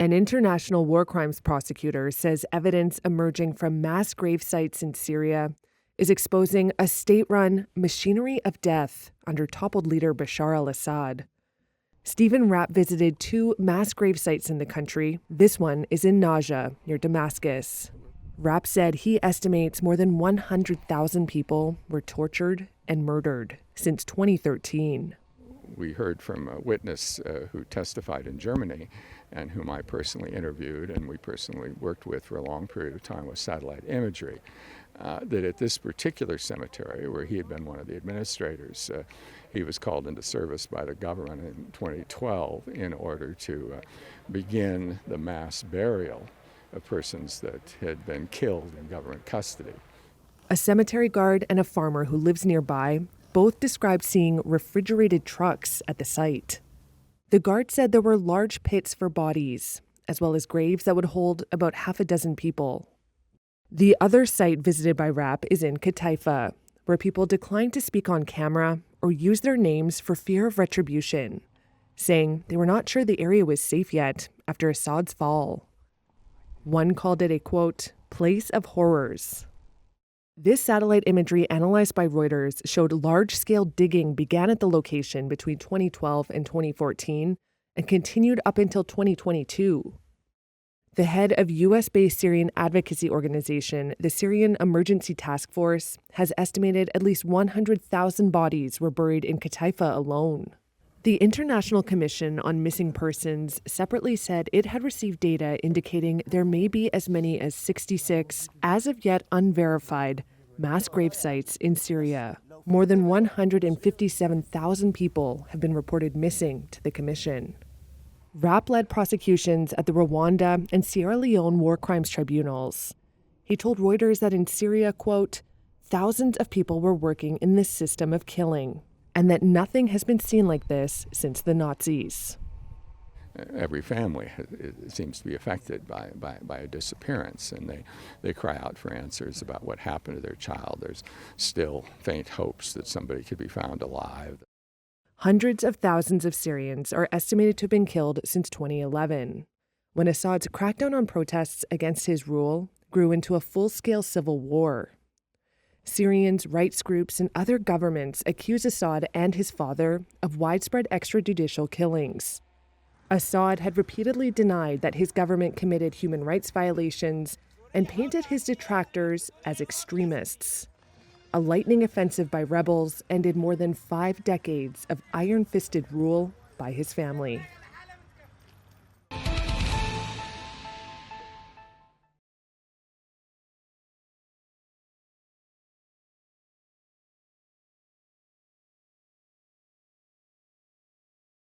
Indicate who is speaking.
Speaker 1: An international war crimes prosecutor says evidence emerging from mass grave sites in Syria is exposing a state-run machinery of death under toppled leader Bashar al-Assad. Stephen Rapp visited 2 mass grave sites in the country. This one is in Najaf, near Damascus. Rapp said he estimates more than 100,000 people were tortured and murdered since 2013.
Speaker 2: We heard from a witness who testified in Germany and whom I personally interviewed and we personally worked with for a long period of time with satellite imagery, that at this particular cemetery, where he had been one of the administrators, he was called into service by the government in 2012 in order to begin the mass burial of persons that had been killed in government custody.
Speaker 1: A cemetery guard and a farmer who lives nearby both described seeing refrigerated trucks at the site. The guard said there were large pits for bodies, as well as graves that would hold about half a dozen people. The other site visited by Rapp is in Qataifa, where people declined to speak on camera or use their names for fear of retribution, saying they were not sure the area was safe yet after Assad's fall. One called it a, quote, place of horrors. This satellite imagery analyzed by Reuters showed large-scale digging began at the location between 2012 and 2014 and continued up until 2022. The head of U.S.-based Syrian advocacy organization, the Syrian Emergency Task Force, has estimated at least 100,000 bodies were buried in Qataifa alone. The International Commission on Missing Persons separately said it had received data indicating there may be as many as 66, as of yet unverified, mass grave sites in Syria. More than 157,000 people have been reported missing to the commission. Rapp led prosecutions at the Rwanda and Sierra Leone war crimes tribunals. He told Reuters that in Syria, quote, thousands of people were working in this system of killing, and that nothing has been seen like this since the Nazis.
Speaker 2: Every family seems to be affected by a disappearance, and they cry out for answers about what happened to their child. There's still faint hopes that somebody could be found alive.
Speaker 1: Hundreds of thousands of Syrians are estimated to have been killed since 2011, when Assad's crackdown on protests against his rule grew into a full-scale civil war. Syrians, rights groups, and other governments accuse Assad and his father of widespread extrajudicial killings. Assad had repeatedly denied that his government committed human rights violations and painted his detractors as extremists. A lightning offensive by rebels ended more than 5 decades of iron-fisted rule by his family.